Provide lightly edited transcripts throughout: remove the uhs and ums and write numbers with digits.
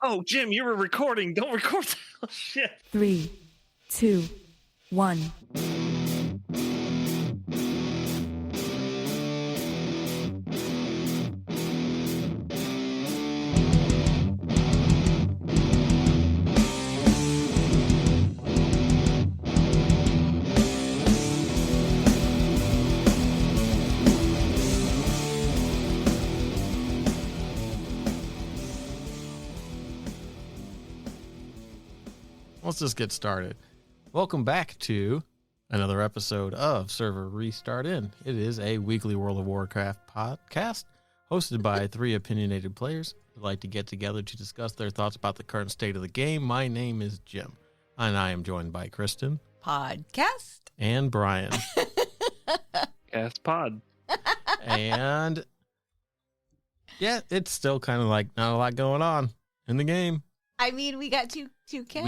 Oh, Jim, you were recording. Don't record that. Oh, shit. 3, 2, 1. Let's just get started. Welcome back to another episode of Server Restart In. It is a weekly World of Warcraft podcast hosted by three opinionated players who like to get together to discuss their thoughts about the current state of the game. My name is Jim, and I am joined by Kristen. Podcast. And Brian. Cast pod. And yeah, it's still kind of like not a lot going on in the game. I mean, we got 2K.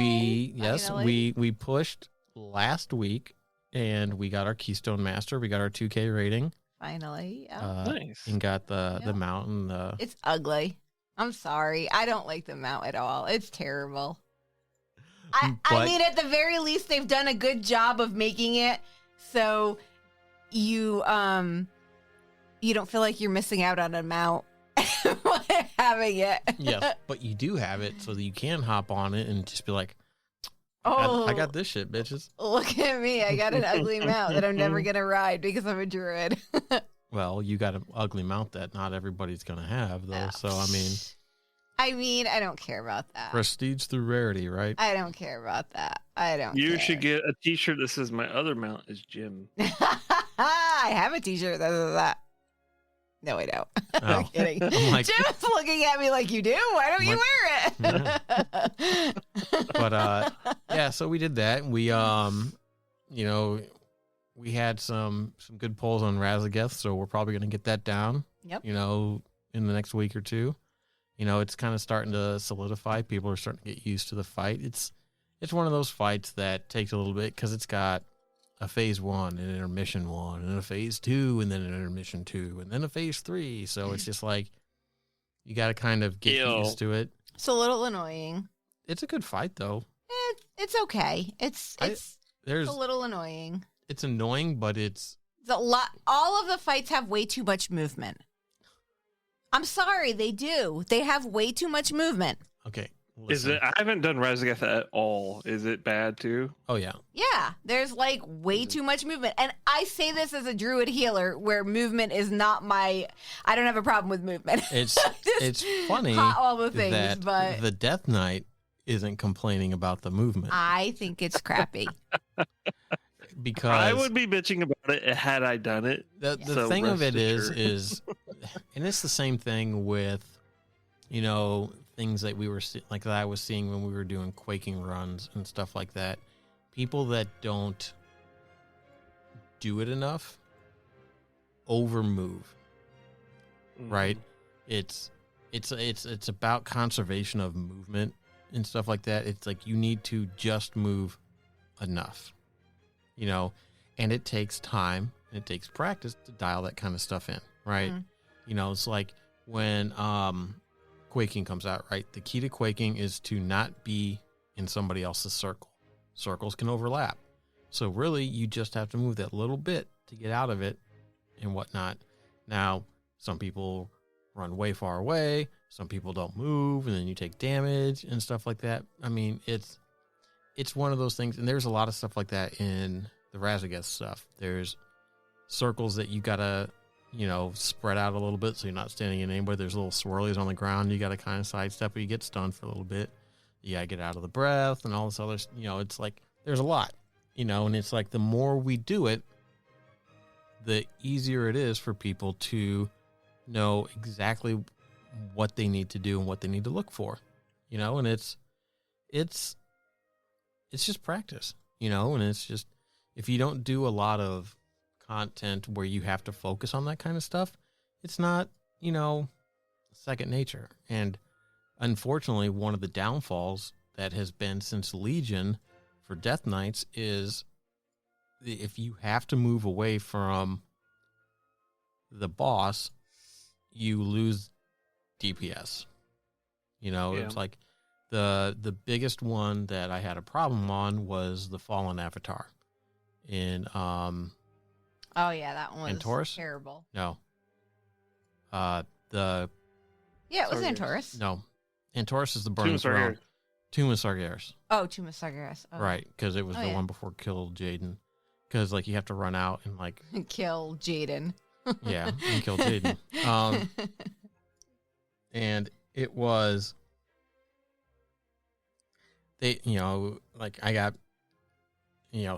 We pushed last week, and we got our Keystone Master. We got our 2K rating. Finally. Nice. And got the mount. It's ugly. I'm sorry. I don't like the mount at all. It's terrible. I mean, at the very least, they've done a good job of making it so you don't feel like you're missing out on a mount by having it. Yes, but you do have it so that you can hop on it and just be like, oh, I got this shit, bitches. Look at me. I got an ugly mount that I'm never going to ride because I'm a druid. Well, you got an ugly mount that not everybody's going to have, though. Oh. So, I mean, I don't care about that. Prestige through rarity, right? I don't care about that. I don't You care. should get a t-shirt that says my other mount is Jim. I have a t-shirt that says that. No, I don't. I'm kidding. I'm like, Jim's looking at me like, you do? Why don't you wear it? But yeah, so we did that. We we had some good polls on Raszageth, so we're probably going to get that down. Yep. In the next week or two. It's kind of starting to solidify. People are starting to get used to the fight. It's one of those fights that takes a little bit because it's got a phase 1, an intermission 1, and a phase 2, and then an intermission 2, and then a phase 3. So it's just like you got to kind of get used to it. It's a little annoying. It's a good fight, though. It's okay. It's a little annoying. It's annoying, but it's a lot. All of the fights have way too much movement. I'm sorry, they do. They have way too much movement. okay. Is Listen. it? I haven't done Raszageth at all. Is it bad too? Oh yeah. Yeah, there's like way too much movement. And I say this as a druid healer where movement is not I don't have a problem with movement. It's funny all the things, that but the Death Knight isn't complaining about the movement I think it's crappy. because I would be bitching about it had I done it. the So thing of rest it assured. is and it's the same thing with things that we were like that I was seeing when we were doing quaking runs and stuff like that. People that don't do it enough over move. Right? It's about conservation of movement and stuff like that. It's like you need to just move enough. And it takes time and it takes practice to dial that kind of stuff in, right? Mhm. It's like when quaking comes out, right? The key to quaking is to not be in somebody else's circle. Circles can overlap. So really you just have to move that little bit to get out of it and whatnot. Now, some people run way far away, some people don't move, and then you take damage and stuff like that. I mean, it's one of those things, and there's a lot of stuff like that in the Raszageth stuff. There's circles that you gotta, spread out a little bit so you're not standing in anywhere. There's little swirlies on the ground you gotta kind of sidestep, or you get stunned for a little bit. You gotta get out of the breath and all this other, it's like there's a lot, and it's like the more we do it, the easier it is for people to know exactly what they need to do and what they need to look for, and it's just practice, and it's just, if you don't do a lot of content where you have to focus on that kind of stuff, it's not, second nature. And unfortunately, one of the downfalls that has been since Legion for Death Knights is if you have to move away from the boss, you lose DPS. It's like The biggest one that I had a problem on was the Fallen Avatar in Oh yeah, that one was Taurus? terrible. no Yeah, it was in Sargeras. Taurus. no Antaurus is the Tomb burning of throne. Sargeras. Tomb of Sargeras. Oh, Tomb of Sargeras. Oh. Right, because it was Oh, the yeah. one before Kill Jaden. Because like you have to run out and like Kill Jaden. yeah and kill Jaden. And it was they like I got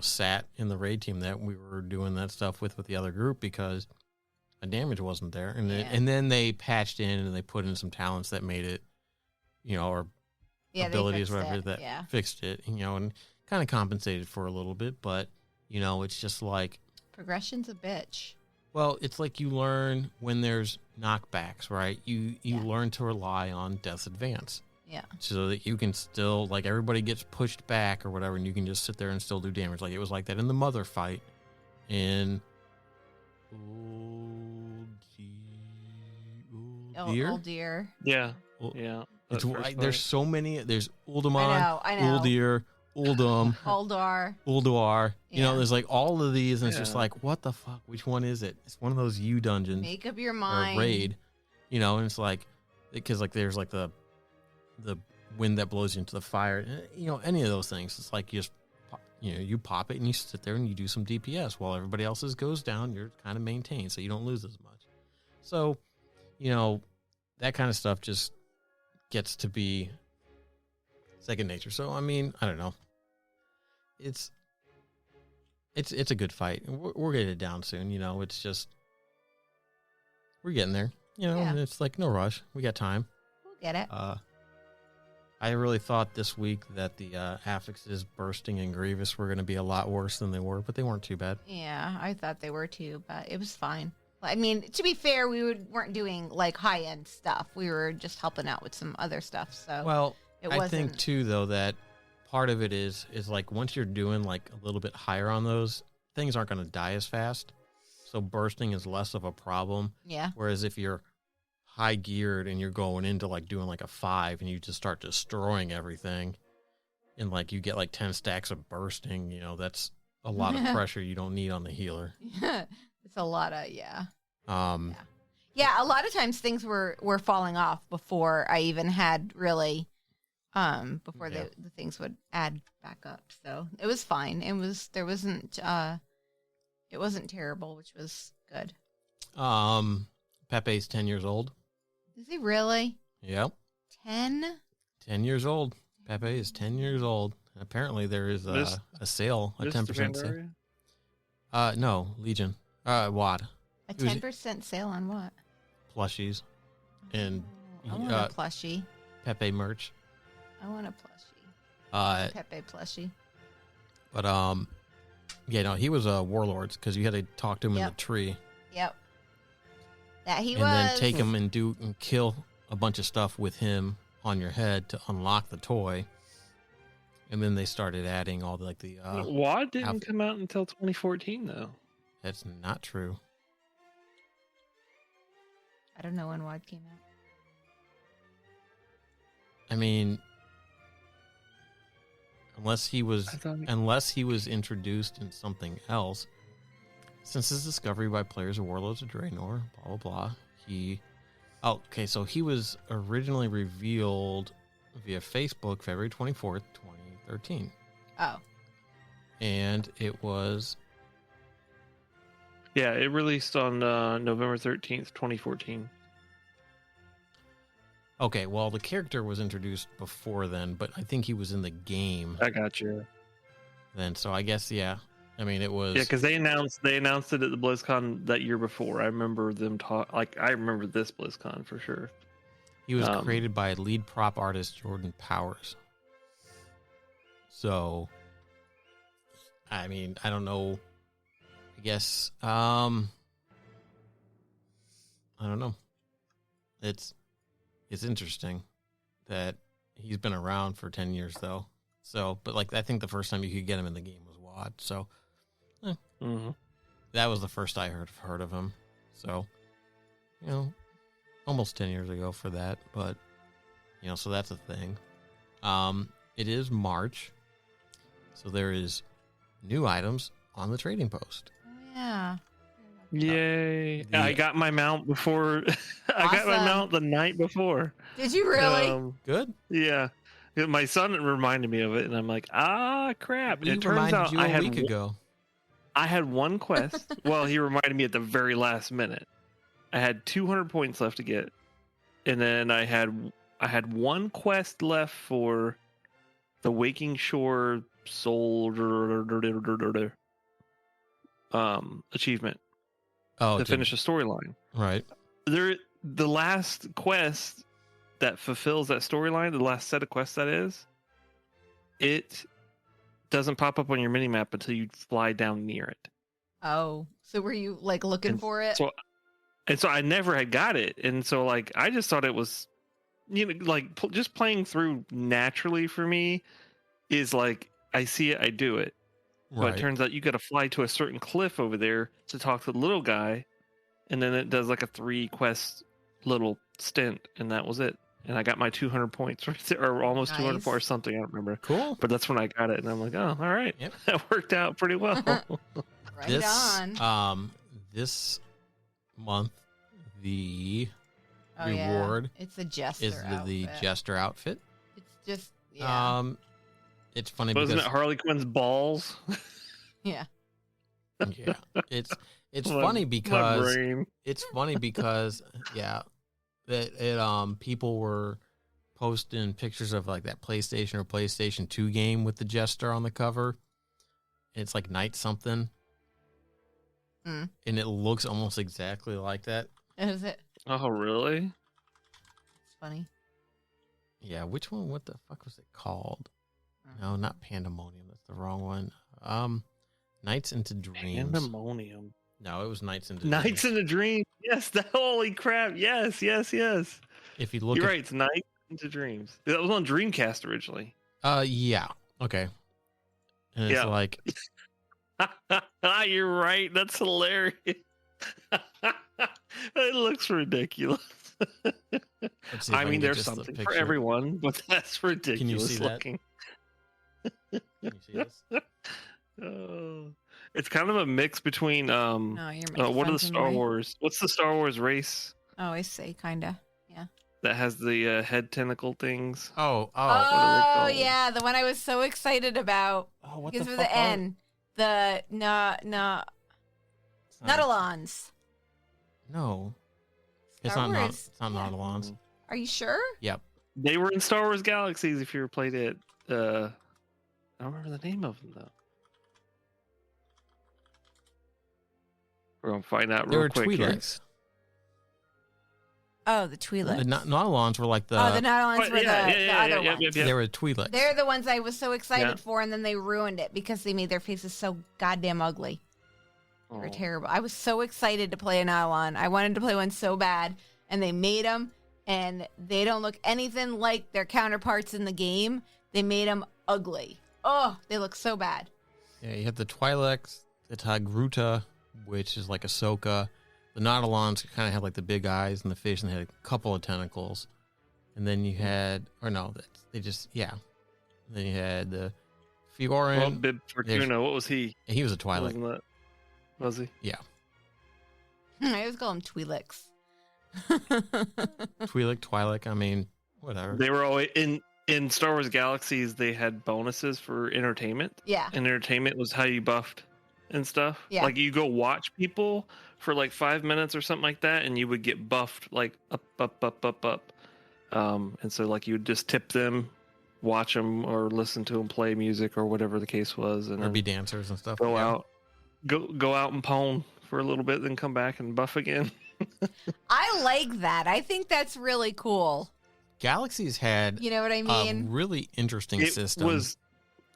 sat in the raid team that we were doing that stuff with the other group because my damage wasn't there, and Yeah. then they patched in and they put in some talents that made it or Yeah, they abilities fixed whatever it, that yeah. fixed it, and kind of compensated for a little bit, but it's just like, Progression's a bitch. well, it's like you learn when there's knockbacks, right? You Yeah. learn to rely on Death's Advance Yeah. so that you can still, like, everybody gets pushed back or whatever, and you can just sit there and still do damage. Like, it was like that in the Mother fight in Uldir? Old dear. Yeah. Ul- Yeah. It's, that first there's fight. so many. There's I Uldaman, know. Uldir, Uldum, Uldar. Ulduar. Yeah. There's like all of these, and it's just Yeah. like, what the fuck? Which one is it? It's one of those U dungeons Make up your or mind. raid, and it's like, because like there's like the wind that blows you into the fire, any of those things. It's like you just you pop it and you sit there and you do some DPS while everybody else's goes down. You're kind of maintained, so you don't lose as much. So, that kind of stuff just gets to be second nature. So I mean, I don't know. It's a good fight. We're getting it down soon. It's just we're getting there. Yeah. And it's like no rush. We got time. We'll get it. I really thought this week that the affixes bursting and Grievous were going to be a lot worse than they were, but they weren't too bad. Yeah, I thought they were too, but it was fine. I mean, to be fair, weren't doing like high end stuff. We were just helping out with some other stuff. So Well, it I wasn't. think too though that part of it is like once you're doing like a little bit higher on those, things aren't going to die as fast. So bursting is less of a problem. Yeah. Whereas if you're high geared and you're going into like doing like a 5 and you just start destroying everything and like you get like 10 stacks of bursting, that's a lot of pressure you don't need on the healer. It's a lot of yeah. Um, Yeah, a lot of times things were falling off before I even had really before Yeah. the things would add back up. So it was fine. It wasn't terrible, which was good. Pepe's 10 years old. Is he really? Yep. 10? 10 years old. Pepe is 10 years old. Apparently there is This- a sale, a This 10% sale. Pandaria? No, Legion. WAD. A It was- 10% sale on what? Plushies and I want a plushie. Pepe merch. I want a plushie. Pepe plushie. But yeah, no, he was a warlords because you had to talk to him in Yep. the tree Yep. That he and was. then take him and kill a bunch of stuff with him on your head to unlock the toy. And then they started adding all the WAD didn't outfit. come out until 2014, though. That's not true. I don't know when WAD came out. I mean, unless he was I thought introduced in something else. Since his discovery by players of Warlords of Draenor, blah blah blah, so he was originally revealed via Facebook February 24th, 2013. Oh. And it was Yeah, it released on November 13th, 2014. okay, well the character was introduced before then, but I think he was in the game I got you. then, so I guess yeah. I mean, it was Yeah, because they announced it at the BlizzCon that year before. I remember them I remember this BlizzCon for sure. he was created by lead prop artist Jordan Powers. So, I mean, I don't know. I guess, I don't know. It's interesting that he's been around for 10 years though. So, but like, I think the first time you could get him in the game was WAD. So Mm-hmm. that was the first I heard of him. So, almost 10 years ago for that, but so that's a thing. It is March, so there is new items on the trading post. Yeah. Yay! I got my mount before. I got my Awesome. mount the night before. Did you really? Good. Yeah. My son reminded me of it, and I'm like, crap! And We it turns reminded out you a week ago. I had one quest. Well, he reminded me at the very last minute. I had 200 points left to get, and then I had one quest left for the Waking Shore Soul achievement to finish a storyline. Right. The last quest that fulfills that storyline, the last set of quests that is, it doesn't pop up on your mini map until you fly down near it. Oh, so were you like looking for it? So I never had got it, and so like I just thought it was, like just playing through naturally for me is like I see it, I do it. Right. But it turns out you got to fly to a certain cliff over there to talk to the little guy, and then it does like a 3 quest little stint, and that was it. And I got my 200 points right there, or almost Nice. 200 points, something I don't remember. Cool. But that's when I got it, and I'm like, oh, all right, Yep. that worked out pretty well. Right on. This month, the Oh, reward yeah. It's a jester is the outfit. jester outfit. It's just yeah. It's funny Wasn't because it Harley Quinn's balls? Yeah. yeah, it's My- funny my because brain. yeah, that it people were posting pictures of like that PlayStation or PlayStation 2 game with the jester on the cover. It's like Night something. Mm. And it looks almost exactly like that. Is it? Oh, really? It's funny. Yeah, which one? What the fuck was it called? No, not Pandemonium. That's the wrong one. Nights into Dreams. Pandemonium. No, it was Nights into Nights Dreams. in a Dream. Yes, holy crap. Yes. If you look You're at, right. It's Nights into Dreams. That was on Dreamcast originally. yeah, okay. And it's Yeah. like, You're right. That's hilarious. It looks ridiculous. let's see if I mean, can get there's just the something for picture. everyone, but that's ridiculous see that? looking. Can you see this? Oh, it's kind of a mix between No, you're making what are fun the of Star me. Wars? What's the Star Wars race Oh, I see, kinda. that has the head tentacle things? Oh, What are they Oh called? yeah, the one I was so excited about oh, what because the of fuck the are- N. The It's not- Nautilons. No, it's Star not. Wars. It's not Yeah. Nautilons. Are you sure? Yep. They were in Star Wars Galaxies. If you ever played it, I don't remember the name of them though. We're gonna find out They real were quick here. Twi'leks. Oh, the Twi'leks. The Nautilons were like the. Oh, the Nautilons were the other ones. yeah. They were Twi'leks. They're the ones I was so excited Yeah. for, and then they ruined it because they made their faces so goddamn ugly. They were Oh. terrible. I was so excited to play a Nautilon. I wanted to play one so bad, and they made them, and they don't look anything like their counterparts in the game. They made them ugly. Oh, they look so bad. Yeah, you had the Twi'leks, the Togruta, which is like Ahsoka. The Nautilons kind of had like the big eyes and the face, and they had a couple of tentacles. And then you had, or no, they just, yeah. And then you had the Fiorin. Well, Bib Fortuna, what was he? He was a Twi'lek. Wasn't that? Was he? Yeah. I always call them Twi'leks. Twi'lek. I mean, whatever. They were always in Star Wars Galaxies. They had bonuses for entertainment, Yeah. and entertainment was how you buffed and stuff. Yeah. Like you go watch people for like 5 minutes or something like that, and you would get buffed like up. And so like you would just tip them, watch them, or listen to them play music or whatever the case was, and Or then be dancers and stuff. go Yeah. out, go out and pwn for a little bit, then come back and buff again. I like that. I think that's really cool. Galaxies had You know what I a mean? really interesting It system. was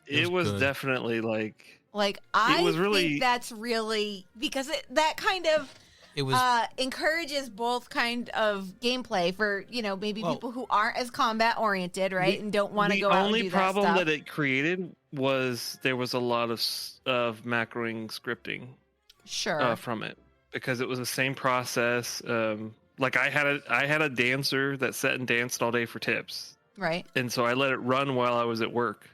good. definitely like Like, I was really- think that's really because that kind of It was encourages both kind of gameplay for maybe Well, people who aren't as combat oriented, right, and don't want to go out and The only do problem that stuff. that it created was there was a lot of macroing scripting Sure. from it because it was the same process. Like I had a dancer that sat and danced all day for tips. Right. And so I let it run while I was at work.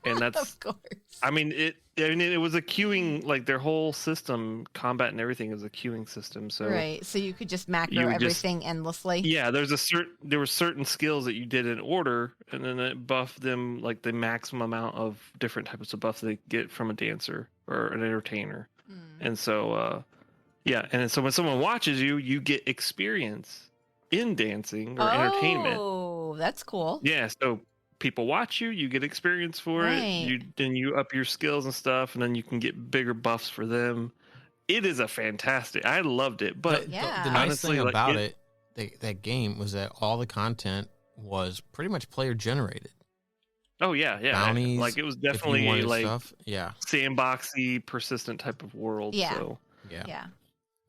And that's, Of course. I mean, it was a queuing, like their whole system, combat and everything is a queuing system. So Right. So you could just macro you would just- everything endlessly. yeah, there were certain skills that you did in order, and then it buffed them like the maximum amount of different types of buffs they get from a dancer or an entertainer. Hmm. And so, yeah, and so when someone watches you, you get experience in dancing or entertainment. Oh, that's cool. Yeah, so people watch you, you get experience for Right. it. You up your skills and stuff, and then you can get bigger buffs for them. It is a fantastic. I loved it, but Yeah. the nice honestly, thing like, about that game was that all the content was pretty much player generated. oh yeah, Bounties, like it was If you definitely wanted like stuff, yeah, sandboxy, persistent type of world. Yeah. So. yeah. Yeah.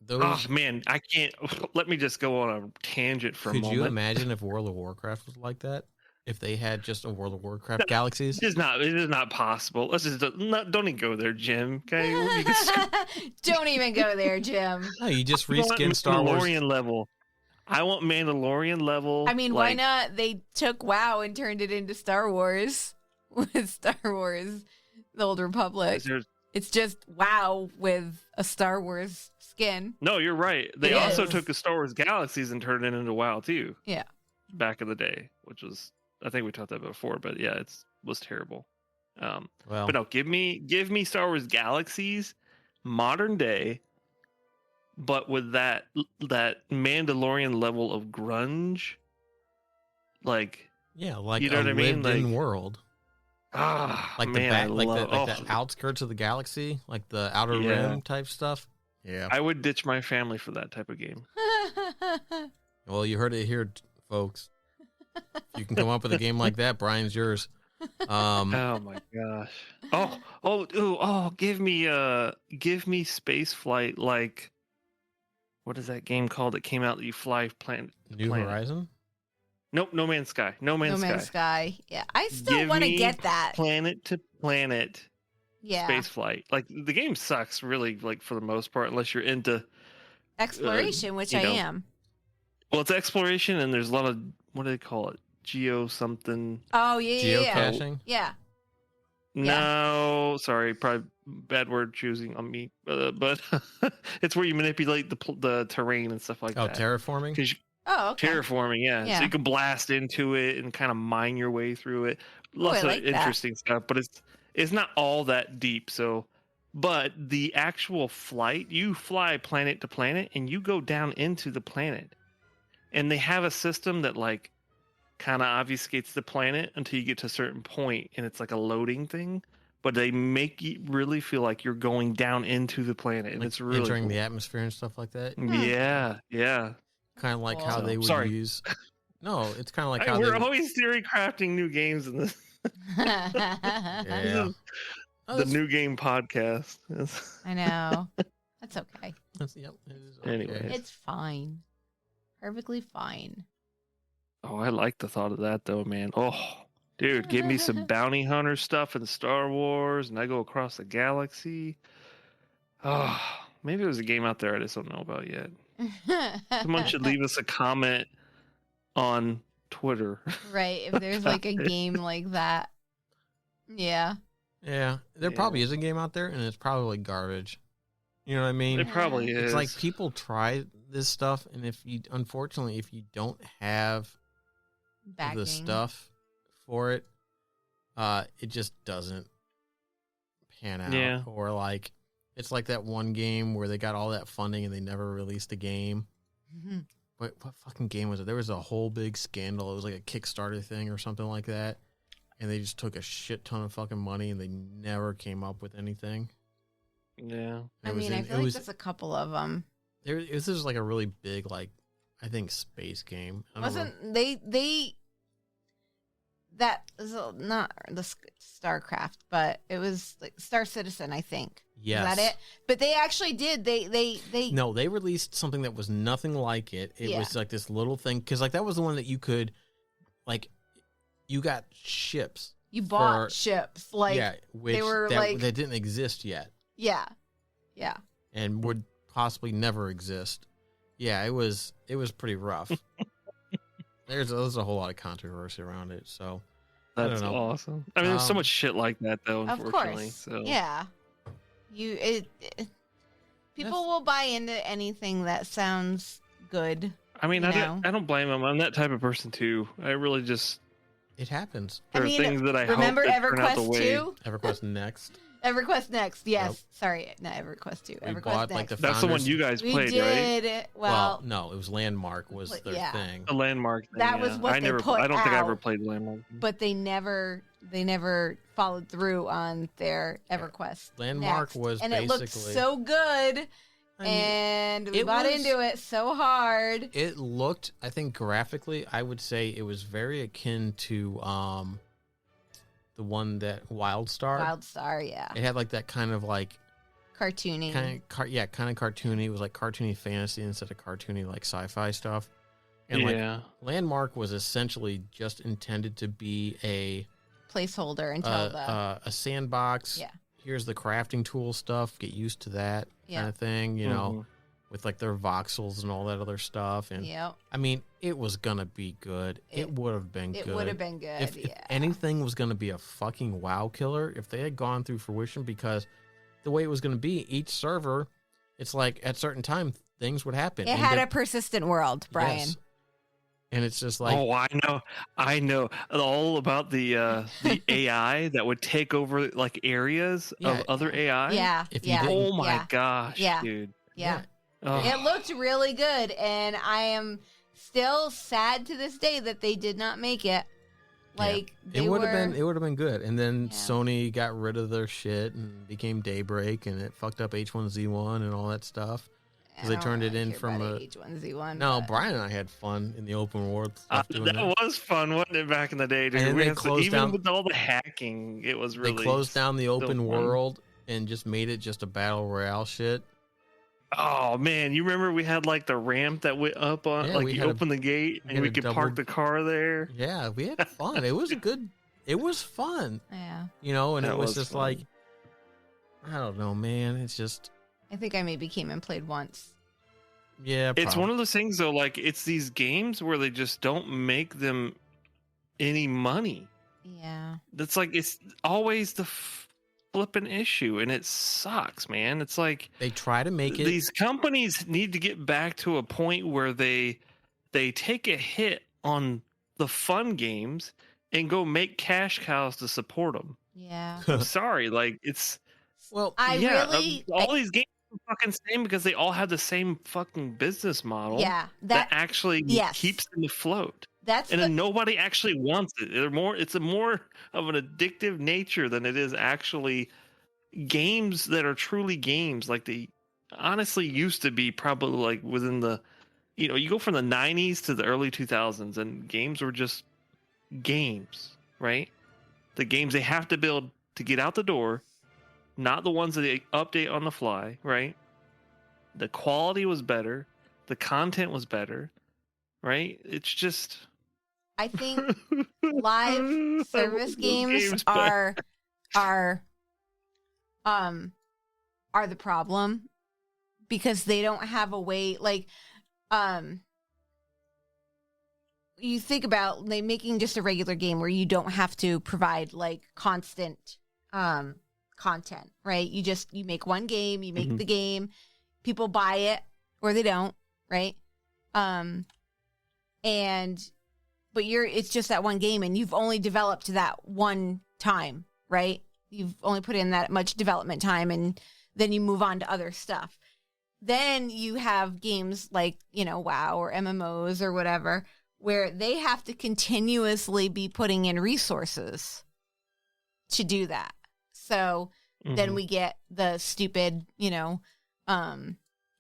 Those, Oh man, I can't. Let me just go on a tangent for a could moment. you imagine if World of Warcraft was like that? If they had just a World of Warcraft galaxies? It is not possible. Let's just don't even go there, Jim. Okay, you can Don't even go there, Jim. No, you just I want reskin Star Wars. Mandalorian level. I want Mandalorian level. I mean, why like, not? They took WoW and turned it into Star Wars with Star Wars, the Old Republic. there's- It's just WoW with a Star Wars skin. No, you're right. They It also is. took the Star Wars Galaxies and turned it into WoW too. Yeah. Back in the day, which was I think we talked about before, but yeah, was terrible. Well, But no, give me Star Wars Galaxies, modern day, but with that Mandalorian level of grunge, like yeah, like you know a what I mean? lived-in Like- world, like like man, the outskirts of the galaxy, like the outer Yeah. rim type stuff. Yeah. I would ditch my family for that type of game. Well, you heard it here, folks. If you can come up with a game like that, Brian's yours. Oh my gosh! Oh! Give me space flight. Like, what is that game called that came out that you fly planet? New planet? Horizon. Nope, No Man's Sky. No Man's No Man's Sky. Sky. Yeah, I still Give want to me get that. Planet to planet Yeah, space flight. Like the game sucks really, like for the most part, unless you're into. exploration, which you I know, am. Well, it's exploration, and there's a lot of what do they call it? Geo something. Oh yeah. Geocaching. Yeah. No, sorry, probably bad word choosing on me. But it's where you manipulate the terrain and stuff like Oh, that. terraforming. 'Cause Oh, okay. terraforming, yeah. Yeah. So you can blast into it and kind of mine your way through it. Lots I of like that. interesting stuff, but it's not all that deep. So, but the actual flight, you fly planet to planet and you go down into the planet, and they have a system that like kind of obfuscates the planet until you get to a certain point, and it's like a loading thing. But they make you really feel like you're going down into the planet, and Like it's really entering cool. the atmosphere and stuff like that. Yeah. Kind of like how Cool. they would Sorry. use. No, it's kind of like how We're they. always theory crafting new games in this. Yeah. Oh, The new game podcast. I know. That's okay. Yep. It is Anyway. okay. It's fine. Perfectly fine. Oh, I like the thought of that though, man. Oh, dude, give me some bounty hunter stuff in Star Wars, and I go across the galaxy. Oh, maybe there's a game out there I just don't know about yet. Someone should leave us a comment on Twitter. Right. If there's like a game like that. Yeah. Yeah, there Yeah. probably is a game out there, and it's probably garbage. You know what I mean? It probably is. It's like people try this stuff, and if you don't have Backing. the stuff for it, it just doesn't pan out. Yeah. Or like it's like that one game where they got all that funding and they never released a game. Mhm. What fucking game was it? There was a whole big scandal. It was like a Kickstarter thing or something like that. And they just took a shit ton of fucking money and they never came up with anything. Yeah. I mean, I feel like there's a couple of them. This is like a really big, like, I think space game. I don't know. Wasn't they that was not the StarCraft, but it was like Star Citizen, I think. Yes. Is that it? But they actually did. They No, they released something that was nothing like it. It Yeah. was like this little thing because like that was the one that you could, like, you got ships. you bought for- ships like yeah, which were, that, like- that didn't exist yet yeah. and would possibly never exist. Yeah, it was pretty rough. there's a whole lot of controversy around it. So That's I don't know. awesome. I mean, there's so much shit like that, though. Of Unfortunately, course. so Yeah. People will buy into anything that sounds good. I mean, You I know? don't blame them. I'm that type of person too. I really just It happens. there are things that I remember hope that turn out the EverQuest way. 2? EverQuest Next. EverQuest Next, yes. Yep. Sorry, not EverQuest 2. We EverQuest bought Next. like the That's the one founders- you guys we played, right? did. Well, no, it was Landmark was But their yeah. thing. The landmark. Thing, That was yeah. what I they never. put I don't think I ever out. played landmark. but they never followed through on their EverQuest. Landmark Next. was and it looked basically- so good, I mean, and we it bought was- into it so hard. It looked, I think graphically, I would say it was very akin to the one that WildStar. WildStar, yeah, It had like that kind of like cartoony. kind of cartoony. It was like cartoony fantasy instead of cartoony like sci-fi stuff. And like Yeah. Landmark was essentially just intended to be a Placeholder until a sandbox. Yeah. Here's the crafting tool stuff. Get used to that Yeah. kind of thing, you know, Mhm. with like their voxels and all that other stuff. And Yep, I mean, it was gonna be good. It It- would have been it good. would have been good. If yeah, anything was gonna be a fucking WoW killer, if they had gone through fruition, because the way it was gonna be, each server, it's like at certain time things would happen. it And had the- a persistent world, Brian. Yes. And it's just like, Oh, I know all about the AI that would take over like areas Yeah. of other AI. Yeah, If you yeah, didn't- Oh my yeah, gosh, Yeah. dude. yeah. Oh. It looked really good, and I am still sad to this day that they did not make it. Like it they would have were- been, it would have been good. And then Yeah. Sony got rid of their shit and became Daybreak, and it fucked up H1Z1 and all that stuff. I 'cause they don't turned it really in care from about a- H1Z1. No, but- Brian and I had fun in the open world stuff doing that that. was fun, wasn't it, back in the day, dude? And then We they had to- closed even down- with all the hacking, it was really They closed down the open fun. world and just made it just a battle royale shit. Oh man, you remember we had like the ramp that went up on, Yeah, like we you had a- open the gate we and had we a could double- park the car there. Yeah, we had fun. It was good. It was fun, Yeah, you know, and That it was was just fun. like, I don't know, man. It's just, I think I maybe came and played once. yeah. It's one of those things though, like it's these games where they just don't make them any money. Yeah, That's like it's always the flipping issue, and it sucks, man. It's like They try to make it. these companies need to get back to a point where they take a hit on the fun games and go make cash cows to support them. yeah. I'm sorry, like it's well, I really, all these games are fucking same because they all have the same fucking business model. yeah. That That actually yes. keeps them afloat. that's And the, then nobody actually wants it. It's a more of an addictive nature than it is actually games that are truly games. Like they honestly used to be probably like within the, you go from the 90s to the early 2000s and games were just games, right? The games they have to build to get out the door, not the ones that they update on the fly, right? The quality was better. The content was better, right? It's just... I think live service Those games back. are the problem because they don't have a way like you think about like making just a regular game where you don't have to provide like constant content, right? You make one game, you make Mhm. the game, people buy it or they don't, right? But it's just that one game and you've only developed to that one time, right? You've only put in that much development time and then you move on to other stuff. Then you have games like, WoW or MMOs or whatever, where they have to continuously be putting in resources to do that. So then Mhm. we get the stupid,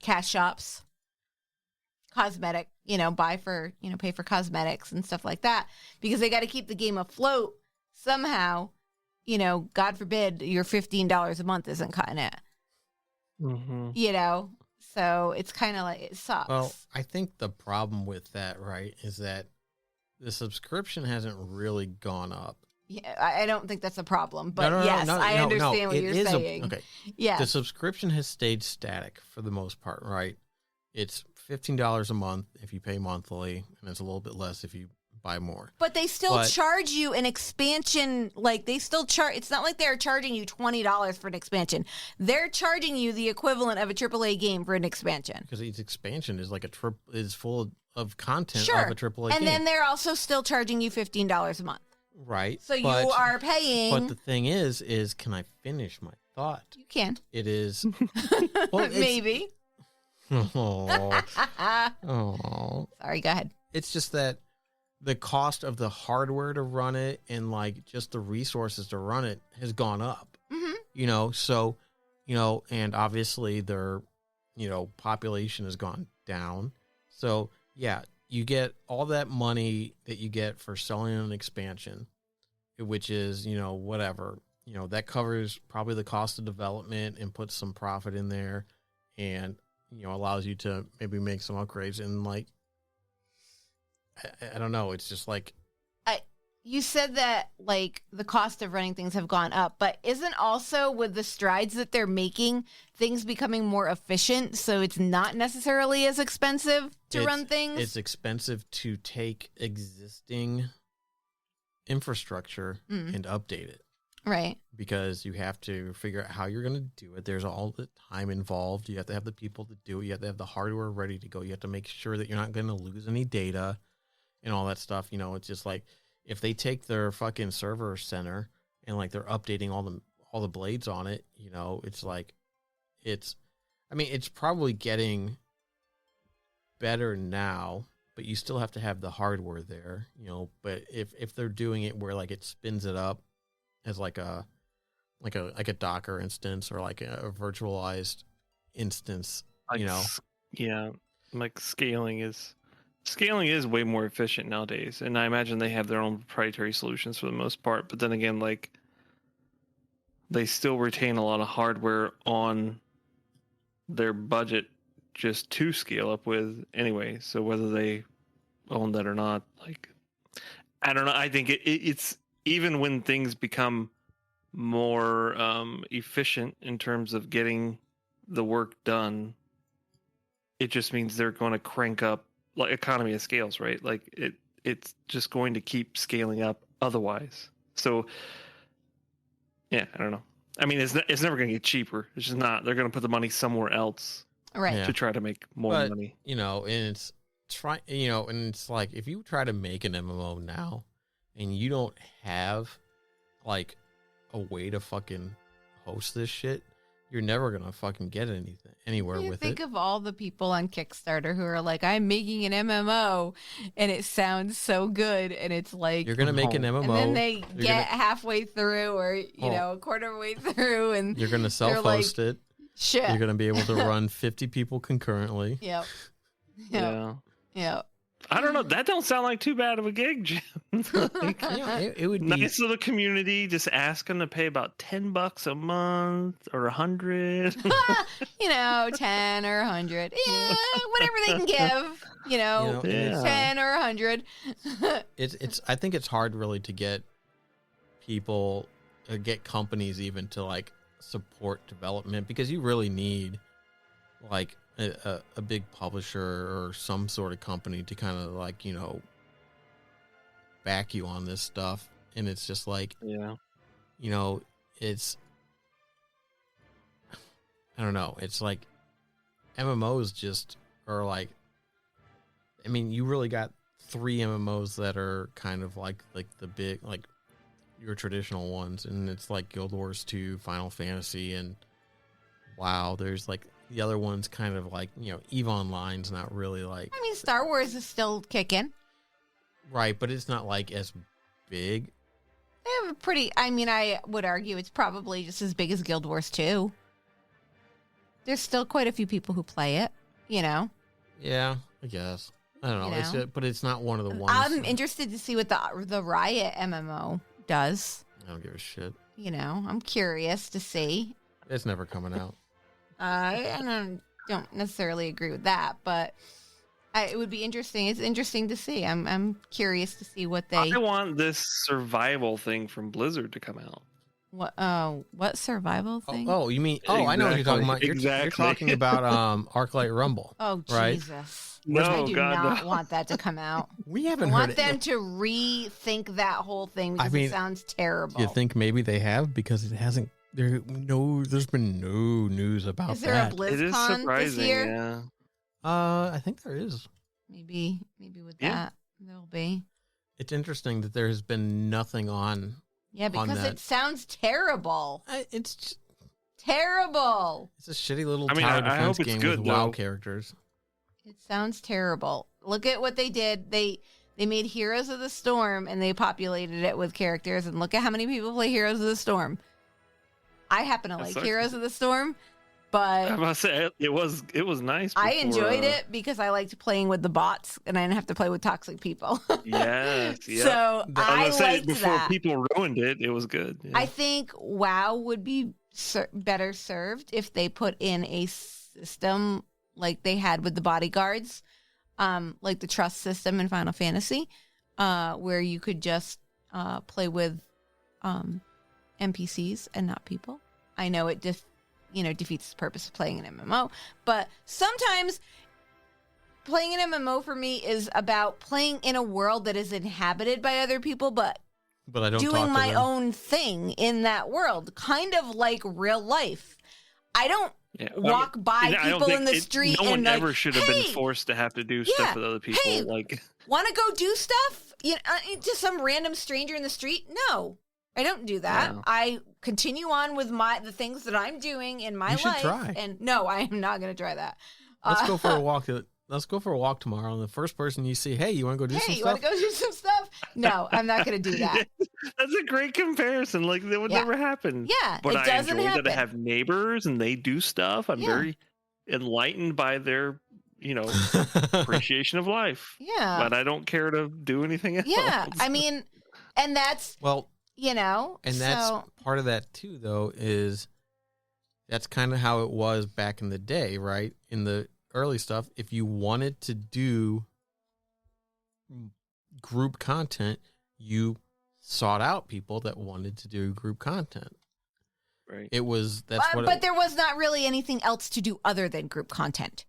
cash shops, cosmetic, buy for, pay for cosmetics and stuff like that because they got to keep the game afloat somehow. God forbid your $15 a month isn't cutting it, Mhm. So it's kind of like it sucks. well, I think the problem with that, right, is that the subscription hasn't really gone up. Yeah, I don't think that's a problem, but No, yes, I understand what it you're is saying. okay. Yeah, The subscription has stayed static for the most part, right? It's $15 a month if you pay monthly, and it's a little bit less if you buy more. But they still charge you an expansion. Like they still charge. It's not like they're charging you $20 for an expansion. They're charging you the equivalent of a AAA game for an expansion. Because each expansion is like is full of content sure. of a AAA game. And then they're also still charging you $15 a month. Right. So you are paying. But the thing is can I finish my thought? You can. It is. Well, maybe. Oh. Sorry, go ahead. It's just that the cost of the hardware to run it and like just the resources to run it has gone up. Mm-hmm. So, and obviously their, population has gone down. So, yeah, you get all that money that you get for selling an expansion, which is, whatever, that covers probably the cost of development and puts some profit in there and, allows you to maybe make some upgrades and like, I don't know. It's just like, you said that like the cost of running things have gone up, but isn't also with the strides that they're making, things becoming more efficient? So it's not necessarily as expensive to run things. It's expensive to take existing infrastructure and update it. Right. Because you have to figure out how you're going to do it. There's all the time involved. You have to have the people to do it. You have to have the hardware ready to go. You have to make sure that you're not going to lose any data and all that stuff. It's just like if they take their fucking server center and like they're updating all the blades on it, it's like it's probably getting better now, but you still have to have the hardware there, but if they're doing it where like it spins it up as like a Docker instance or like a virtualized instance, Yeah, like scaling is way more efficient nowadays, and I imagine they have their own proprietary solutions for the most part. But then again, like they still retain a lot of hardware on their budget just to scale up with anyway. So whether they own that or not, like I don't know. I think it's even when things become more efficient in terms of getting the work done, it just means they're going to crank up like economy of scales, right? Like it's just going to keep scaling up otherwise. So yeah, I don't know. I mean, it's never going to get cheaper. It's just not. They're going to put the money somewhere else, right, to try to make more money. And it's and it's like if you try to make an MMO now and you don't have like a way to fucking host this shit, you're never gonna fucking get anywhere with it. Think of all the people on Kickstarter who are like, I'm making an MMO and it sounds so good, and it's like you're gonna make an MMO and then they get halfway through or a quarter way through and you're gonna self-host it. Shit. You're gonna be able to run 50 people concurrently. Yep. I don't know. That don't sound like too bad of a gig, Jim. Like, it would be nice little community. Just ask them to pay about $10 a month or 100. 10 or 100. Yeah, whatever they can give. 10 or 100. it's. I think it's hard really to get people, get companies even to like support development because you really need like a big publisher or some sort of company to kind of like, back you on this stuff. And it's just like, it's, I don't know. It's like MMOs just are like, I mean, you really got 3 MMOs that are kind of like the big, like your traditional ones. And it's like Guild Wars 2, Final Fantasy, and WoW. There's like, the other one's kind of like, EVE Online's not really like... I mean, Star Wars is still kicking. Right, but it's not like as big. They have a pretty... I mean, I would argue it's probably just as big as Guild Wars 2. There's still quite a few people who play it, Yeah, I guess. I don't know. It's just, but it's not one of the ones... I'm interested to see what the Riot MMO does. I don't give a shit. I'm curious to see. It's never coming out. I don't necessarily agree with that, but it would be interesting. It's interesting to see. I'm curious to see what they... I want this survival thing from Blizzard to come out. What survival thing? Oh, you mean? Oh, I know what you're talking about. You're Exactly. talking about Arclight Rumble. Oh, right? Jesus. No, I do God, not no. want that to come out. We I haven't heard want it. them to rethink that whole thing because mean, it sounds terrible. Do you think maybe they have because it hasn't? There's been no news about Is there that. a It is BlizzCon this surprising, year? yeah. I think there is. Maybe with Yeah. that there'll be. It's interesting that there has been nothing on. Yeah, because that. it sounds terrible. It's just, Terrible. it's a shitty little I mean, tower I defense hope it's game good, with WoW though. characters. It sounds terrible. Look at what they did. They made Heroes of the Storm and they populated it with characters, and look at how many people play Heroes of the Storm. I happen to That like sucks. Heroes of the Storm, but I must say it was nice. I before, enjoyed it because I liked playing with the bots and I didn't have to play with toxic people. Yes, yeah. So I was gonna say, liked before that. people ruined it, it was good. Yeah. I think WoW would be better served if they put in a system like they had with the bodyguards, like the trust system in Final Fantasy, where you could just play with NPCs and not people. I know it defeats the purpose of playing an MMO, but sometimes playing an MMO for me is about playing in a world that is inhabited by other people, but I don't talk doing to my them. own thing in that world, kind of like real life. I don't Yeah, walk by and I don't people in think the street No one and like, ever should have hey, been forced to have to do yeah, stuff with other people. hey, Like, want to go do stuff? To some random stranger in the street? No, I don't do that. No. I continue on with the things that I'm doing in my You should life. try. And no, I am not going to try that. Let's go for a walk. Let's go for a walk tomorrow. And the first person you see, hey, you want to go do some Hey, you stuff? want to go do some stuff? No, I'm not going to do that. that's a great comparison. Like, that would Yeah. never happen. Yeah, But it I doesn't enjoy happen. that I have neighbors and they do stuff. I'm Yeah. very enlightened by their, appreciation of life. Yeah. But I don't care to do anything else. Yeah. I mean, and that's, Well, so, and that's part of that too, though, is that's kind of how it was back in the day, right? In the early stuff, if you wanted to do group content, you sought out people that wanted to do group content. Right. It was but there was not really anything else to do other than group content.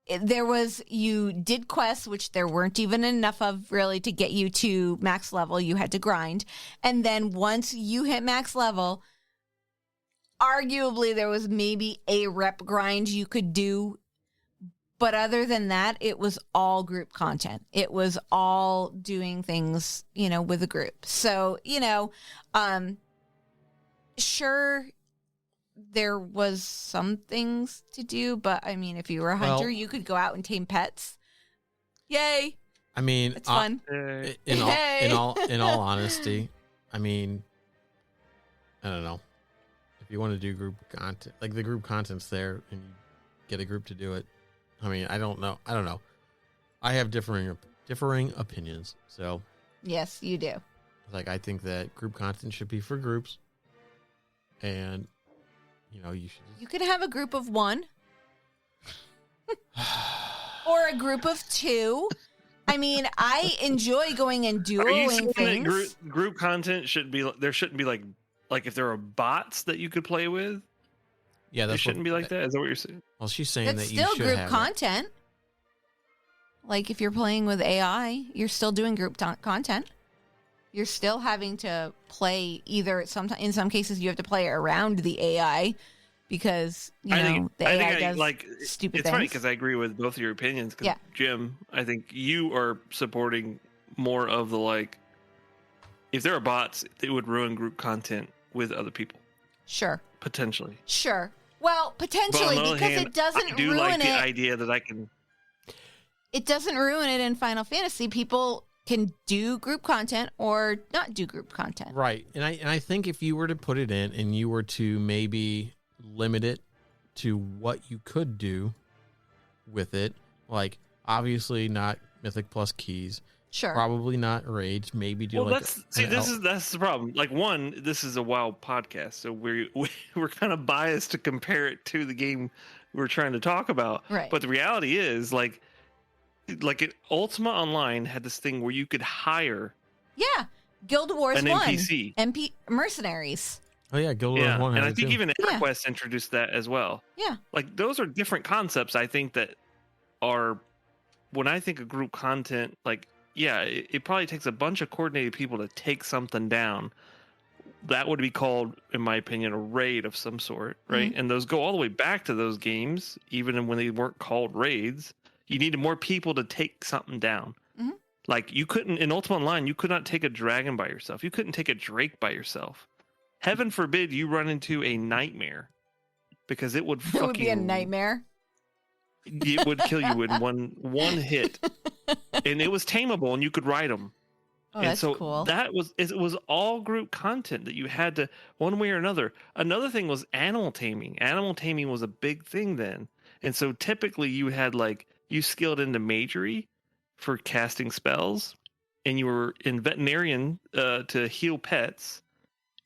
You did quests, which there weren't even enough of really to get you to max level. You had to grind. And then once you hit max level, arguably there was maybe a rep grind you could do. But other than that, it was all group content. It was all doing things, with a group. So, sure, there was some things to do, but I mean, if you were a hunter, you could go out and tame pets. Yay! I mean, It's fun. in Hey. all honesty, I mean, I don't know. If you want to do group content, like the group content's there, and you get a group to do it. I mean, I don't know. I have differing opinions. So, Yes, you do. like, I think that group content should be for groups, and you should. You could have a group of one or a group of two. I mean, I enjoy going and Are you saying dueling that things. group content there shouldn't be like if there are bots that you could play with? Yeah, It that's shouldn't be like that. Is that what you're saying? Well, she's saying That's that you still should group have it. content. Like if you're playing with AI, you're still doing group content. You're still having to play in some cases you have to play around the AI because the AI does stupid it's funny things. because I agree with both of your opinions. 'Cause Yeah. Jim, I think you are supporting more of the if there are bots, it would ruin group content with other people Sure. potentially. Sure. Well, But potentially on the other because hand, it doesn't I do ruin like the it. idea that I can. It doesn't ruin it in Final Fantasy. People can do group content or not do group content. Right. And I think if you were to put it in and you were to maybe limit it to what you could do with it, like obviously not Mythic plus keys, Sure. probably not raids, maybe do Well, like that's the problem. Like, one, this is a WoW podcast, so we're kind of biased to compare it to the game we're trying to talk about. Right. But the reality is, Ultima Online had this thing where you could hire Yeah. Guild Wars an 1. NPC. Mercenaries. Oh yeah, Guild Wars 1 and had I it think too. even EverQuest introduced that as well. Yeah. Like those are different concepts. I think that are when I think of group content, like it probably takes a bunch of coordinated people to take something down. That would be called, in my opinion, a raid of some sort, right? Mm-hmm. And those go all the way back to those games, even when they weren't called raids. You needed more people to take something down. Mm-hmm. Like you couldn't in Ultima Online, you could not take a dragon by yourself. You couldn't take a drake by yourself. Heaven forbid you run into a nightmare, because it would fucking, It would be a nightmare. It would kill you in one hit, and it was tameable, and you could ride them. Oh, And that's so cool. it was all group content that you had to one way or another. Another thing was animal taming. Animal taming was a big thing then. And so typically you had you skilled into magery for casting spells, and you were in veterinarian to heal pets,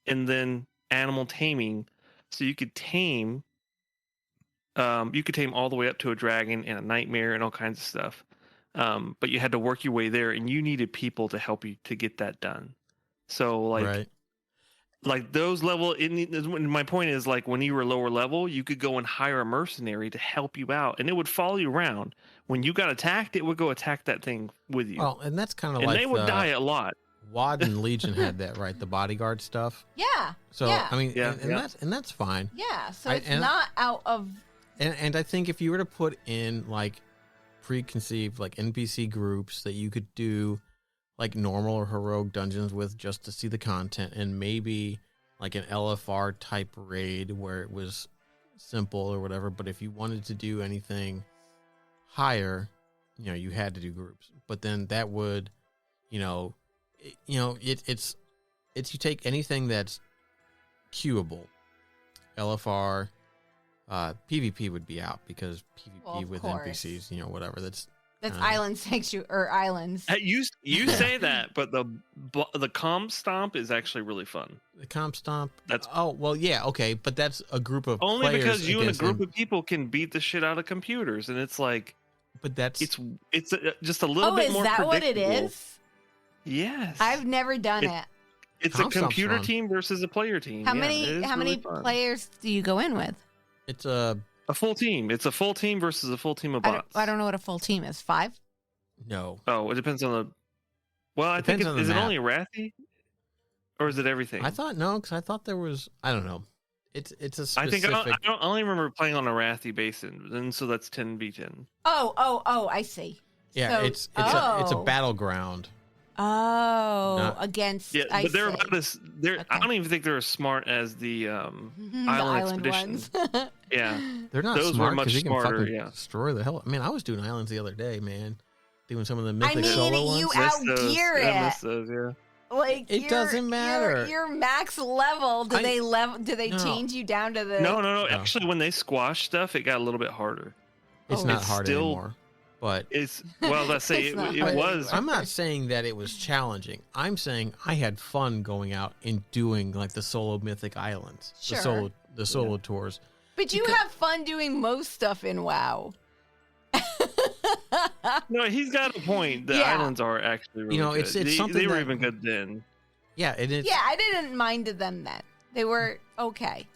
and then animal taming. So you could tame all the way up to a dragon and a nightmare and all kinds of stuff. But you had to work your way there, and you needed people to help you to get that done. So like those level. My point is, like, when you were lower level, you could go and hire a mercenary to help you out, and it would follow you around. When you got attacked, it would go attack that thing with you. Well, and that's kind of and like they would die a lot. WoD and Legion had that, right? The bodyguard stuff. Yeah. So yeah. I mean, and that's fine. Yeah. So it's not out of. And I think if you were to put in like preconceived like NPC groups that you could do like normal or heroic dungeons with just to see the content, and maybe like an LFR type raid where it was simple or whatever, but if you wanted to do anything higher, you had to do groups. But then that would, it's you take anything that's queuable, LFR, PvP would be out because PvP with course. NPCs, whatever. That's island sanctuary or islands. You say that, but the comp stomp is actually really fun. The comp stomp. That's okay, but that's a group of only players because you and a against group of people can beat the shit out of computers, and it's like, but that's it's just a little bit more. Oh, is that what it is? Yes, I've never done it. It's Comp a stomp's computer fun. team versus a player team. How Yeah, many it is really fun. players do you go in with? it's a full team. It's a full team versus a full team of bots. I don't know what a full team is. 5? no. Oh, it depends on the. Well, I think Depends on the is it map. only Wrathy, or is it everything? I thought no, because I thought there was. I don't know. It's a I specific. think I only remember playing on a Wrathy basin, and so that's 10v10. Oh, I see. Yeah, So- it's a battleground. Against. Yeah, I but they're see. about as they're. I Okay. don't even think they're as smart as the The island expedition. ones. Yeah, They're not Those were smart much because you can smarter, fucking yeah. destroy the hell. I mean, I was doing islands the other day, man, doing some of the mythic I mean, solo ones. you Missed those. outgear I it. missed those, yeah. Like It doesn't matter. Your max level. Do they No. change you down to the? No. Actually, when they squash stuff, it got a little bit harder. It's Oh. not It's hard still- anymore, but It's let's say It's not it hard. was. I'm not saying that it was challenging. I'm saying I had fun going out and doing like the solo mythic islands, Sure. the solo tours. But you have fun doing most stuff in WoW. No, he's got a point. The Yeah. islands are actually really good. it's something they were that- even good then. Yeah, and it's Yeah, I didn't mind them then. They were okay.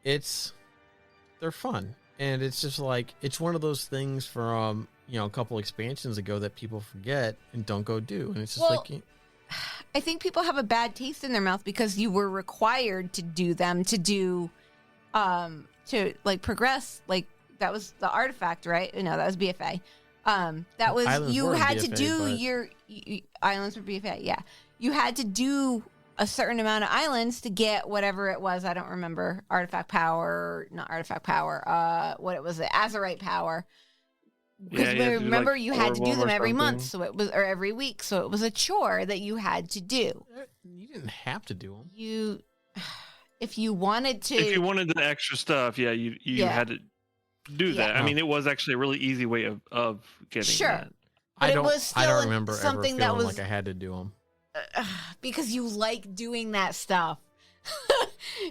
they're fun, and it's just like it's one of those things from a couple expansions ago that people forget and don't go do, and it's just Well, like I think people have a bad taste in their mouth because you were required to do them to do, to like progress. Like that was the artifact, right? No, that was BFA. That was Islands you were in had to BFA, do but- your islands were BFA. Yeah, you had to do a certain amount of islands to get whatever it was. I don't remember not artifact power. What it was, the Azerite power. Because Yeah, you had to do, remember, like, you had to 4 do of them them or every month, something. so it was, or every week, so it was a chore that you had to do. you didn't have to do them. You, if you wanted to, If you wanted the extra stuff, yeah, you Yeah. had to do Yeah. that. I mean, it was actually a really easy way of getting Sure. that. But I it don't. was I don't still remember something ever that feeling was- like I had to do them. because you like doing that stuff.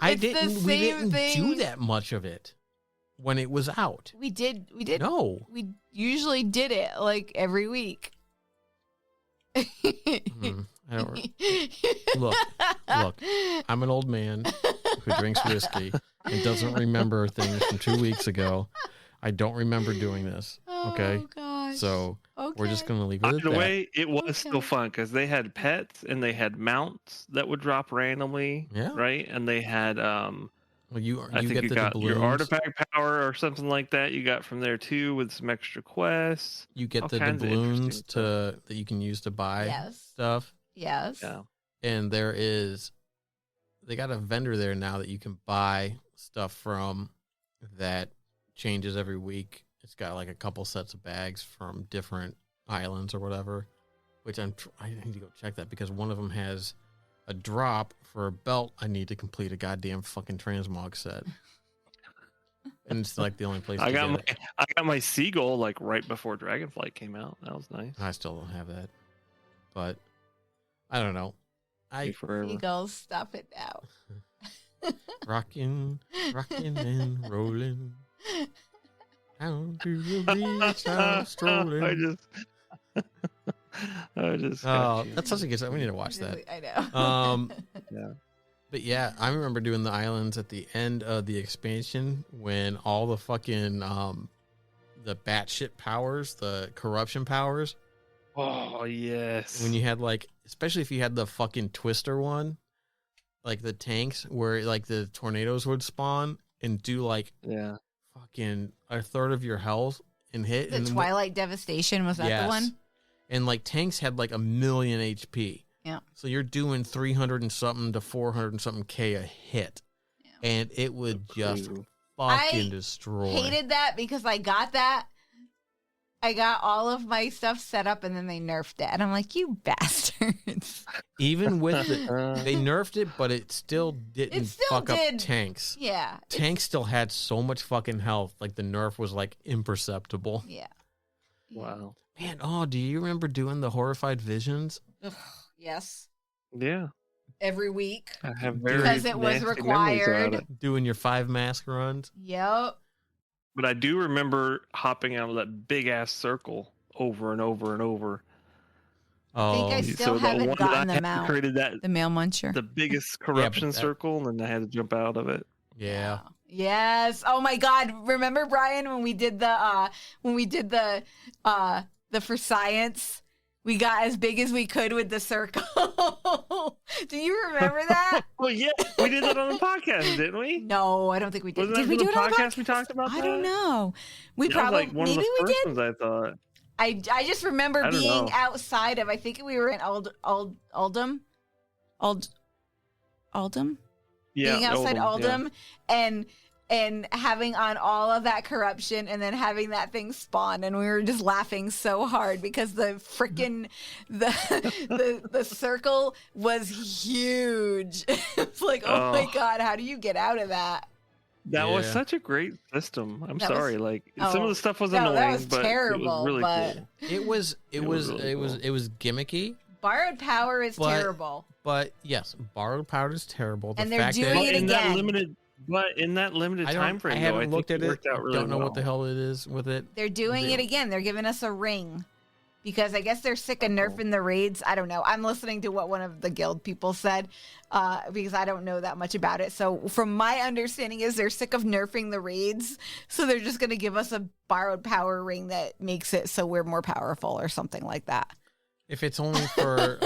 I It's the didn't. We same didn't do thing. that much of it when it was out. We did. No. We usually did it like every week. I don't. Look, I'm an old man. who drinks whiskey and doesn't remember things from 2 weeks ago. I don't remember doing this. Okay. Oh gosh. So we're just going to leave it at Either that. way, it was still fun because they had pets and they had mounts that would drop randomly. Yeah. Right. And they had Well, you I think get you the got doubloons. your artifact power or something like that. You got from there too with some extra quests. You get all the kinds of doubloons interesting stuff. that you can use to buy Yes. stuff. Yes. Yeah. And they got a vendor there now that you can buy stuff from that changes every week. It's got like a couple sets of bags from different islands or whatever, which I need to go check that because one of them has a drop for a belt. I need to complete a goddamn fucking transmog set. And it's like the only place I to got get it. I got my seagull like right before Dragonflight came out. That was nice. I still don't have that. But I don't know. Forever. Eagles, stop it now. Rocking and rolling. Down to the beach, I'm strolling. I just Oh, that's such a good song. We need to watch that. I know. Yeah. But yeah, I remember doing the islands at the end of the expansion when all the fucking the batshit powers, the corruption powers. Oh yes. When you had like, especially if you had the fucking twister one, like the tanks where like the tornadoes would spawn and do like Yeah. fucking a third of your health and hit. The and Twilight Devastation, was that Yes. the one? And like tanks had like 1,000,000 HP. Yeah. So you're doing 300 and something to 400 and something K a hit. Yeah. And it would just Ooh. fucking I destroy. Hated that because I got that. I got all of my stuff set up and then they nerfed it. And I'm like, you bastards. Even with the, they nerfed it, but it still didn't It still fuck did. up tanks. Yeah. Tanks still had so much fucking health. Like the nerf was like imperceptible. Yeah. Wow. Man, oh, do you remember doing the horrified visions? Ugh, yes. Yeah. Every week. I have very Because it was nasty memories about required. it. Doing your 5 mask runs? Yep. But I do remember hopping out of that big ass circle over and over and over. I think I Oh, still the haven't one gotten that I them had out. created that The male muncher. the biggest corruption that- circle, and then I had to jump out of it. yeah. Yes. Oh my God. Remember, Brian, when we did the for science, we got as big as we could with the circle. Do you remember that? Well, yeah, we did that on the podcast, didn't we? No, I don't think we did. Wasn't Did that we for do the it on the podcast we talked about I that? don't know. We That was probably like one maybe of we the did. first ones, I thought. I just remember I don't being know. outside of. I think we were in Oldham. Yeah, Being outside Oldham, Oldham and having on all of that corruption and then having that thing spawn, and we were just laughing so hard because the freaking the circle was huge. It's like, oh my Oh. God, how do you get out of that? That was Yeah. such a great system. I'm That was- sorry, like some Oh, of the stuff was no, annoying, that was but terrible, it was really but- cool. It was really cool. gimmicky, Borrowed power is But- terrible. but yes, borrowed powder is terrible. The And they're fact doing that it in again. that limited I time frame, I though, haven't I think looked at it it. worked out really Don't know well. what the hell it is with it. They're doing it again. They're giving us a ring. Because I guess they're sick of nerfing the raids. I don't know. I'm listening to what one of the guild people said because I don't know that much about it. So from my understanding is they're sick of nerfing the raids. So they're just going to give us a borrowed power ring that makes it so we're more powerful or something like that. If it's only for,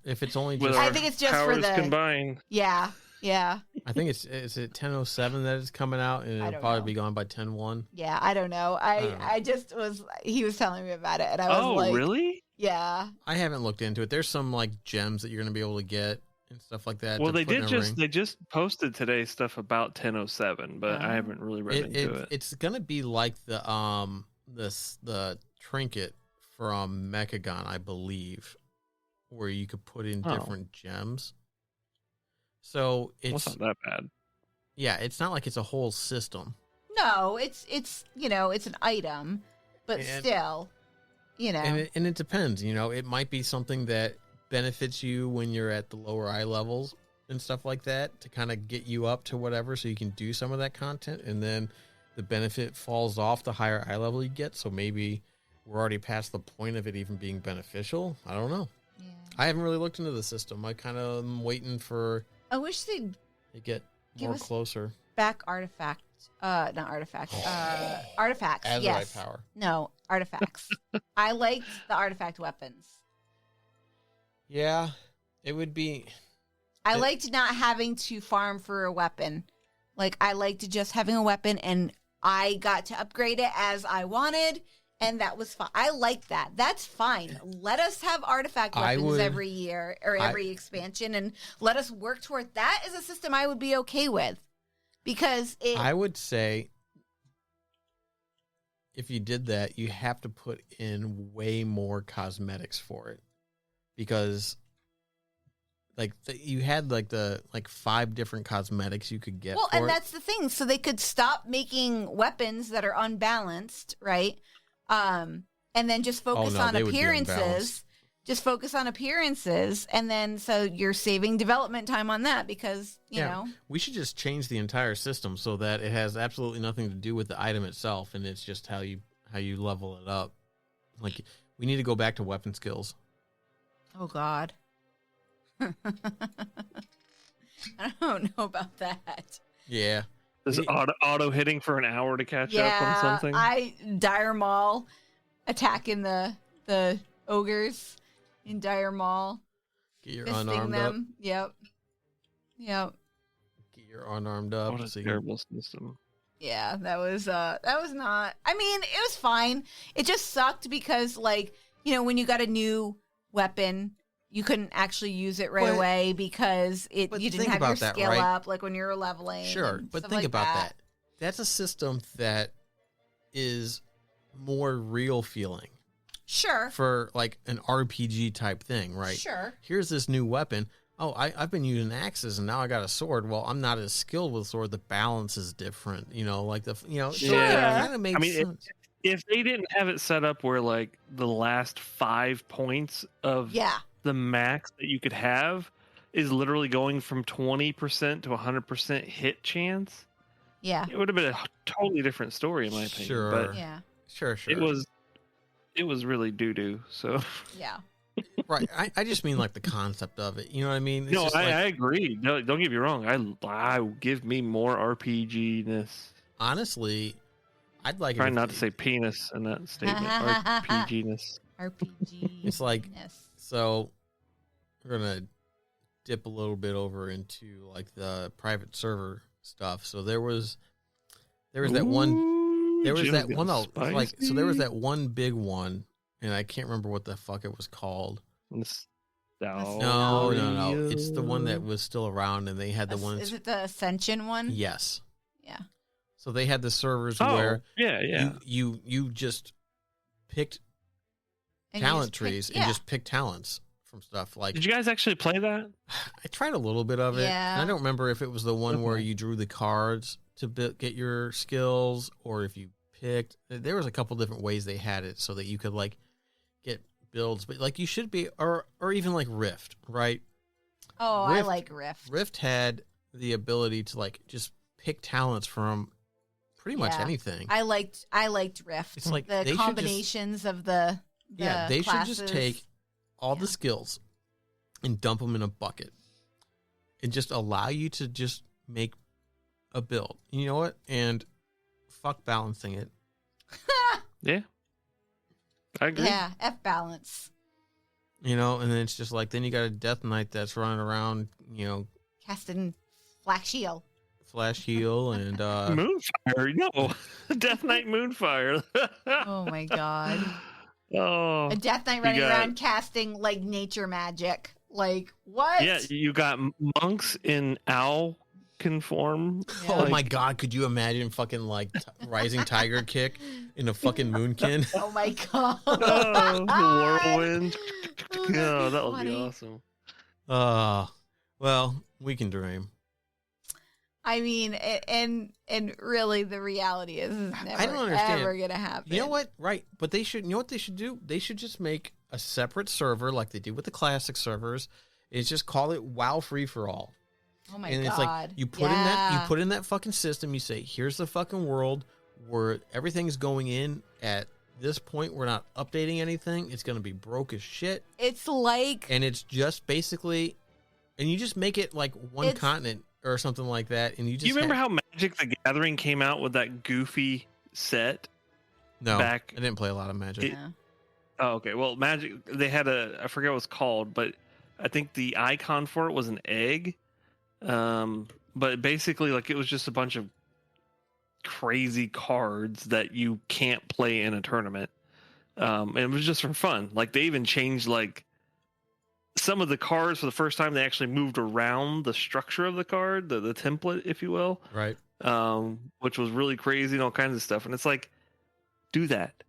if it's only With just, I our think it's just for powers the- combined. Yeah. Yeah. I think it's is it 10:07 that it's coming out, and I it'll don't probably know. be gone by 10:01. Yeah. I don't know. don't know. I just was, he was telling me about it and I was Oh, like, really? yeah. I haven't looked into it. There's some like gems that you're gonna be able to get and stuff like that. Well, to they put in did a just ring. they just posted today stuff about 10:07, but I Oh. haven't really read into it. It's gonna be like the trinket from Mechagon, I believe, where you could put in Oh. different gems. So Well, it's it's not that bad. yeah, it's not like it's a whole system. No, it's it's an item, but And- still, And it depends, it might be something that benefits you when you're at the lower eye levels and stuff like that to kind of get you up to whatever so you can do some of that content, and then the benefit falls off the higher eye level you get, so maybe we're already past the point of it even being beneficial. I don't know. yeah. I haven't really looked into the system. I kind of am waiting for I wish they'd to get Give more us closer. back artifact. Not artifacts. Artifacts. Azurite Yes. power. No, artifacts. I liked the artifact weapons. Yeah, it would be. I liked not having to farm for a weapon. Like, I liked just having a weapon, and I got to upgrade it as I wanted, and that was fine. I like that. That's fine. Let us have artifact weapons every year or every expansion, and let us work toward that. Is a system I would be okay with, because I would say if you did that, you have to put in way more cosmetics for it, because like you had like 5 different cosmetics you could get. Well, for and it. that's the thing. So they could stop making weapons that are unbalanced, right? And then just focus on they would be appearances. unbalanced. Just focus on appearances, and then so you're saving development time on that, because you know. We should just change the entire system so that it has absolutely nothing to do with the item itself, and it's just how you level it up. Like, we need to go back to weapon skills. Oh God. I don't know about that. Yeah. Is auto hitting for an hour to catch up on something? Dire Maul attacking the ogres in Dire Maul. Get your Fisting unarmed them. up. Yep. Get your unarmed up. What a terrible system. Yeah, that was not. I mean, it was fine. It just sucked because, like, you know, when you got a new weapon, you couldn't actually use it right away because you didn't have your skill up, like when you were leveling. Sure, but think about that. That's a system that is more real feeling. Sure. For like an RPG type thing, right? Sure. Here's this new weapon. Oh, I've been using axes and now I got a sword. Well, I'm not as skilled with sword. The balance is different, you know, like Sure. So it kind of makes sense. If they didn't have it set up where like the last 5 points of the max that you could have is literally going from 20% to 100% hit chance, it would have been a totally different story in my opinion. Sure. But Sure. It was really doo-doo. So right. I just mean like the concept of it. You know what I mean? It's no, just I agree. No, don't get me wrong. I give me more RPG-ness. Honestly, I'd like try not to say penis in that statement. RPG-ness. RPG. It's like, so we're gonna dip a little bit over into like the private server stuff. So there was that one. There was Jim's that one. so There was that one big one, and I can't remember what the fuck it was called. No. It's the one that was still around, and they had the ones. Is it the Ascension one? Yes. Yeah. So they had the servers where you just picked talent trees and just picked talents from stuff. Like, did you guys actually play that? I tried a little bit of it. Yeah. And I don't remember if it was the one where you drew the cards to get your skills, or if you picked. There was a couple different ways they had it so that you could like get builds, but like you should be, or even like Rift, right? Oh, I like Rift. Rift had the ability to like just pick talents from pretty much anything. I liked Rift. It's like the combinations of the they classes. should just take all the skills and dump them in a bucket and just allow you to just make a build. You know what? And fuck balancing it. Yeah. I agree. Yeah, F balance. You know, and then it's just like, then you got a Death Knight that's running around, you know, casting Flash Heal and Moonfire. No, Death Knight Moonfire. Oh my god. Oh, a Death Knight running around casting like nature magic. Like what? Yeah, you got monks in owl conform. Yeah. Oh my god, could you imagine fucking like Rising Tiger kick in a fucking moonkin? Oh my god. Oh, whirlwind. Oh, that would be awesome. Well, we can dream. I mean, and really, the reality is never, I don't understand. Ever gonna happen. You know what? Right, but they should. You know what they should do? They should just make a separate server like they do with the classic servers. It's just call it WoW Free for All. Oh my and god! It's like you put in that fucking system. You say, here's the fucking world where everything's going in at this point. We're not updating anything. It's gonna be broke as shit. It's like, and it's just basically, and you just make it like one continent. or something like that, and you just Do you remember how Magic the Gathering came out with that goofy set? No, back? I didn't play a lot of Magic. Yeah. Oh, okay. Well, Magic, they had I forget what it was called, but I think the icon for it was an egg. But basically, like, it was just a bunch of crazy cards that you can't play in a tournament. And it was just for fun. Like, they even changed, like, some of the cards for the first time. They actually moved around the structure of the card, the template, if you will. Right. Which was really crazy and all kinds of stuff. And it's like, do that.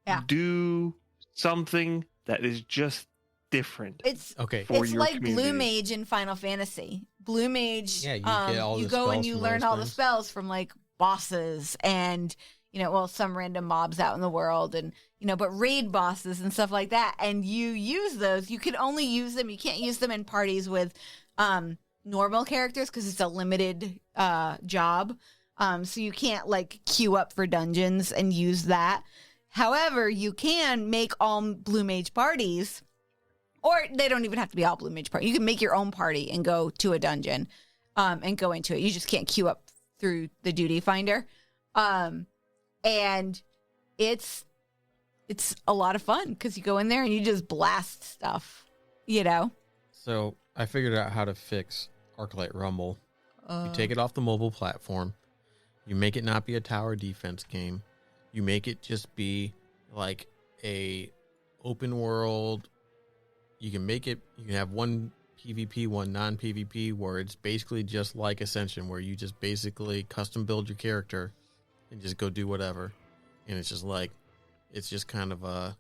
Yeah. Do something that is just different. It's Okay. For it's your like community. Blue Mage in Final Fantasy. Blue Mage, Yeah, you get all you the go and spells you from learn those all the things. spells from like bosses and well, some random mobs out in the world and but raid bosses and stuff like that. And you use those. You can only use them. You can't use them in parties with normal characters because it's a limited job. So you can't like queue up for dungeons and use that. However, you can make all Blue Mage parties. Or they don't even have to be all Blue Mage party. You can make your own party and go to a dungeon and go into it. You just can't queue up through the duty finder. And it's a lot of fun because you go in there and you just blast stuff, So I figured out how to fix Arclight Rumble. You take it off the mobile platform. You make it not be a tower defense game. You make it just be like a open world. You can have one PvP, one non-PvP, where it's basically just like Ascension, where you just basically custom build your character and just go do whatever. And it's just kind of a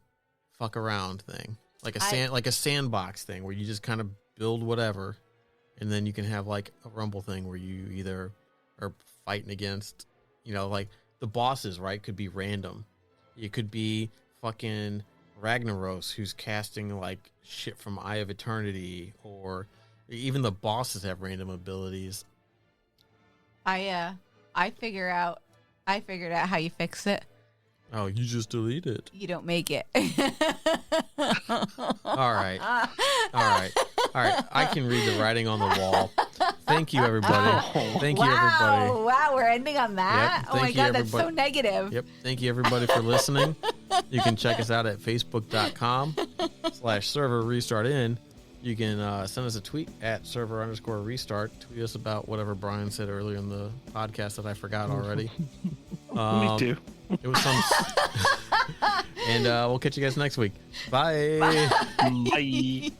fuck around thing. Like a sandbox thing where you just kind of build whatever. And then you can have like a Rumble thing where you either are fighting against, like the bosses, right? Could be random. It could be fucking Ragnaros, who's casting like shit from Eye of Eternity, or even the bosses have random abilities. I figured out how you fix it. Oh, you just delete it. You don't make it. All right. I can read the writing on the wall. Thank you, everybody. Thank you, everybody. Wow, we're ending on that? Yep, Oh my thank you, God, that's so everybody. negative. Yep. Thank you, everybody, for listening. You can check us out at facebook.com/server restart in. You can send us a tweet at server_restart. Tweet us about whatever Brian said earlier in the podcast that I forgot already. Me too. It was some. And we'll catch you guys next week. Bye. Bye.